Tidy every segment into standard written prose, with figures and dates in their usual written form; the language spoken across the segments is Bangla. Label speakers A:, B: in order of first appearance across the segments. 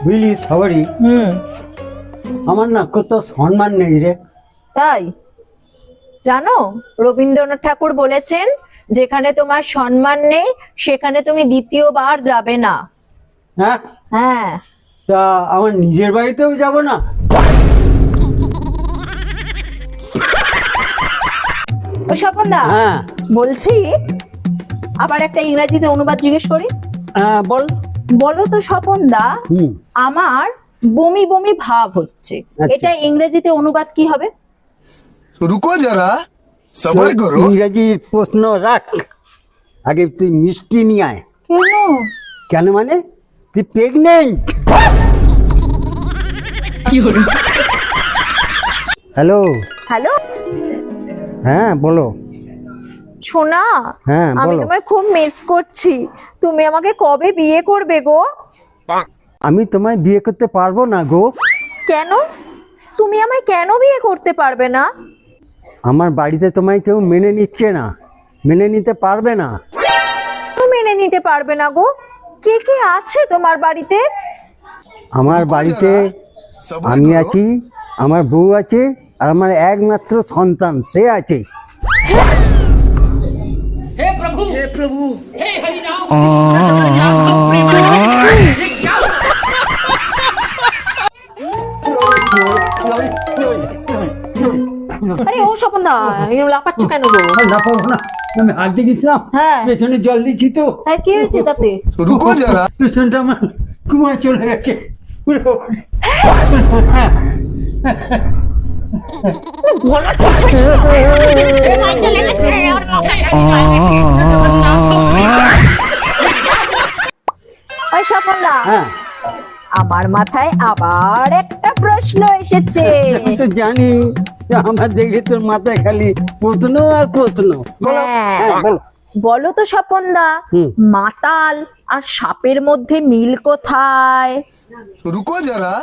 A: বুঝলি সবারই আমার না কত সম্মান নেই রে।
B: তাই জানো, রবীন্দ্রনাথ ঠাকুর বলেছেন, যেখানে তোমার সম্মান নেই সেখানে তুমি দ্বিতীয়বার যাবে না।
A: হ্যাঁ,
B: হ্যাঁ,
A: তা আমার নিজের বাড়িতেও যাব না?
B: ও স্বপনদা,
A: হ্যাঁ
B: বলছি আবার একটা ইংরেজিতে অনুবাদ জিজ্ঞেস করি।
A: হ্যাঁ বল।
B: বলো তো স্বপনদা,
A: হুম
B: আমার বমি বমি ভাব হচ্ছে,
A: আচ্ছা।
B: এটা ইংরেজিতে অনুবাদ কি হবে?
C: रुको जरा सबर करो।
A: ইংরাজির প্রশ্ন রাখ, আগে তুই মিষ্টি নিয়ে আয়।
B: কেন?
A: কেন মানে তুই প্রেগনেন্ট? হ্যালো।
B: হ্যালো
A: হ্যাঁ বলো।
B: সোনা,
A: হ্যাঁ
B: আমি
A: বলো।
B: তোমায় খুব মিস করছি। তুমি আমাকে কবে বিয়ে করবে গো?
A: আমি তোমায় বিয়ে করতে পারবো না গো।
B: কেন? তুমি আমায় কেন বিয়ে করতে পারবে না?
A: আমার বাড়িতে তোমায় কেউ মেনে নিচ্ছে না, মেনে নিতে পারবে না।
B: কেন মেনে নিতে পারবে না গো? কে কে আছে তোমার বাড়িতে?
A: আমার বাড়িতে
C: सबर
A: আমি
C: करो।
A: আছি, আমার বউ আছে, আর আমার একমাত্র সন্তান সে আছে।
B: আরে ও স্বপনদা, এরকম লাফাচ্ছ কেন গো?
A: না পাবো না, আমি হাত দিয়ে গেছিলাম,
B: হ্যাঁ।
A: পেছনে জল দিচ্ছি তো।
B: হ্যাঁ, কি হয়েছে তাতে?
C: रुको जरा
A: পেছনটা আমার ঘুমায় চলে গেছে।
B: ওই স্বপনদা,
A: হ্যাঁ
B: আমার মাথায় আবার একটা প্রশ্ন এসেছে।
A: আমি তো জানি যে আমার দেখলে তোর মাথায় খালি প্রশ্ন আর প্রশ্ন। বলো।
B: হ্যাঁ।
A: হ্যাঁ, বলো।
B: বলো তো স্বপনদা,
A: হুম।
B: মাতাল আর সাপের মধ্যে মিল কোথায়?
C: रुको जरा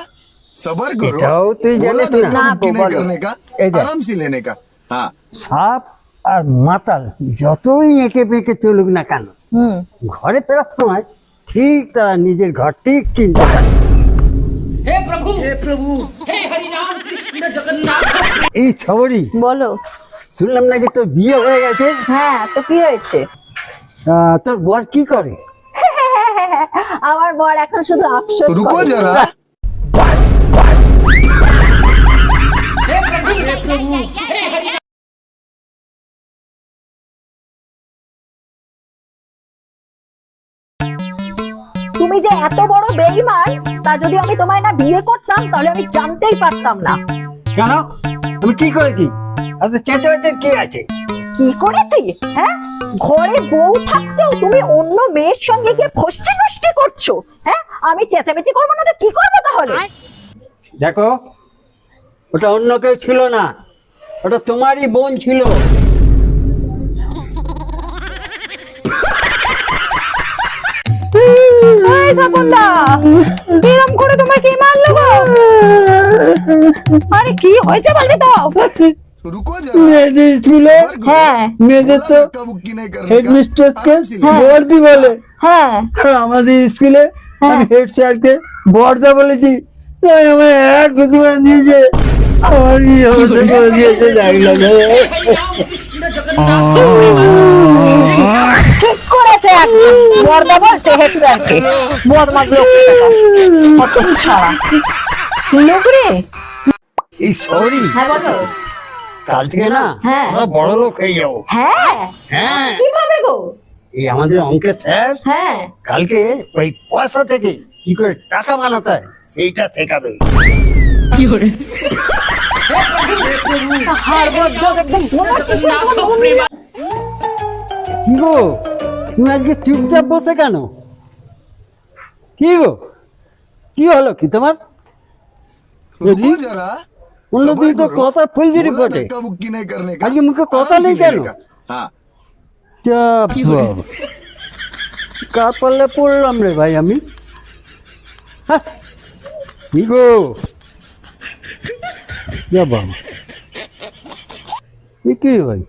C: सबर करो।
A: এটাও তুই
C: बोला
A: জানিস না?
C: धक्का मुक्की नहीं
A: বলো।
C: करने का,
A: এই দেখ।
C: आराम से लेने का। हाँ
A: সাপ আর মাতাল যতই এঁকে বেঁকে চলুক না কেন,
B: হুম।
A: ঘরে ফেরার সময় ঠিক তারা নিজের ঘর ঠিক চিনতে পারে। এই সবরই
B: বলো।
A: শুনলাম নাকি তোর বিয়ে হয়ে গেছে।
B: হ্যাঁ, তো কি হয়েছে?
A: তোর বর কি করে?
B: আমার বর এখন শুধু আফসোস
C: रुको
B: করে।
C: जरा
B: তুমি যে এত বড় বেঈমান, তা যদি আমি তোমায় না বিয়ে করতাম তাহলে আমি জানতেই পারতাম না।
A: কেন? আমি কি করেছি? এত চেঁচামেচির কি আছে?
B: কি করেছি? হ্যাঁ, ঘরে বউ থাকতেও তুমি অন্য মেয়ের সঙ্গে গিয়ে ফষ্টি নষ্টি করছো। হ্যাঁ, আমি চেঁচামেচি করবো না তো কি করবো তাহলে?
A: দেখো, ওটা অন্য কেউ ছিল না, ওটা তোমারই বোন ছিল।
B: এই স্বপনদা, এরম করে তোমায় কে মারলো গো? আরে কি হয়েছে বলবি তো?
C: रुको जरा
A: মেয়েদের স্কুলে
C: सबर करो।
B: হ্যাঁ,
A: মেয়েদের
C: बोला
A: তো
C: धक्का मुक्की नहीं करने
A: হেড
C: का,
A: মিস্ট্রেসকে
C: आराम से लेने का।
A: বর্দি বলে।
B: হ্যাঁ।
A: আমাদের স্কুলে আমি হেড স্যারকে বর্দা বলেছি, তাই আমার এক গুতি করে দিয়েছে। আমার কি অবস্থা করে দিয়েছে জানি না।
B: ঠিক করেছে, বর্দা বলছে হেড স্যারকে। বদমাস লোক কত ছাড়া লোক রে।
A: এই সরি,
B: হ্যাঁ বলো।
A: কাল থেকে না
B: হ্যাঁ।
A: আমরা বড় লোক হয়ে যাবো।
B: হ্যাঁ,
A: হ্যাঁ,
B: কিভাবে গো?
A: এই আমাদের অঙ্কের স্যার
B: হ্যাঁ,
A: কালকে ওই পয়সা থেকে কি করে টাকা বানাতে হয় সেইটা শেখাবে। কি গো, তুমি আজকে চুপচাপ বসে কেন? কি গো, কি হলো কি তোমার?
C: रुको जरा
A: অন্যদিন
C: सबर
A: তো
C: करो।
A: কথা ফুলঝুরি
C: बोला
A: পড়ে,
C: धक्का मुक्की नहीं करने का,
A: আজকে মুখে কথা
C: आराम से
A: নেই
C: लेने
A: কেন?
C: का। हाँ
A: চাপ বাবা। কার পাল্লে পড়লাম রে ভাই আমি? হ্যাঁ, কি গো, যা বাবা, কি রে ভাই?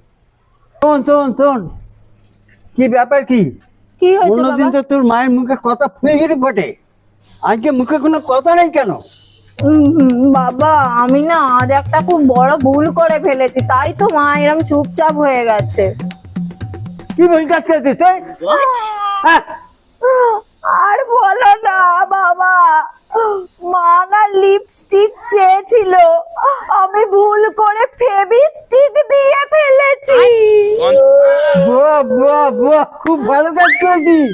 A: শোন শোন শোন, কি ব্যাপার কি?
B: কি হয়েছে
A: অন্যদিন
B: বাবা?
A: তো তোর মায়ের মুখে কথা ফুলঝুরি ফোটে, আজকে মুখে কোনো কথা নেই কেন?
B: বাবা আমি না আজ একটা খুব বড় ভুল করে ফেলেছি, তাই তো মা এরকম চুপচাপ হয়ে গেছে।
A: কি ভুল কাজ করেছিস তুই? হ্যাঁ?
B: আর বলো না বাবা, মা না লিপস্টিক চেয়েছিল, আমি ভুল করে ফেভিস্টিক দিয়ে ফেলেছি।
A: বাহ বাহ বাহ, খুব ভালো কাজ করেছিস।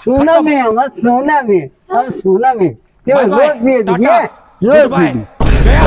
A: সোনা মেয়ে, আমার সোনা মেয়ে, আমার সোনা মেয়ে। তুই
D: বাই বাই,
A: রোজ দিয়ে দিবি,
D: টাটা,
A: হ্যাঁ? রোজ
D: গুড বাই।
A: দিবি।
D: গয়া।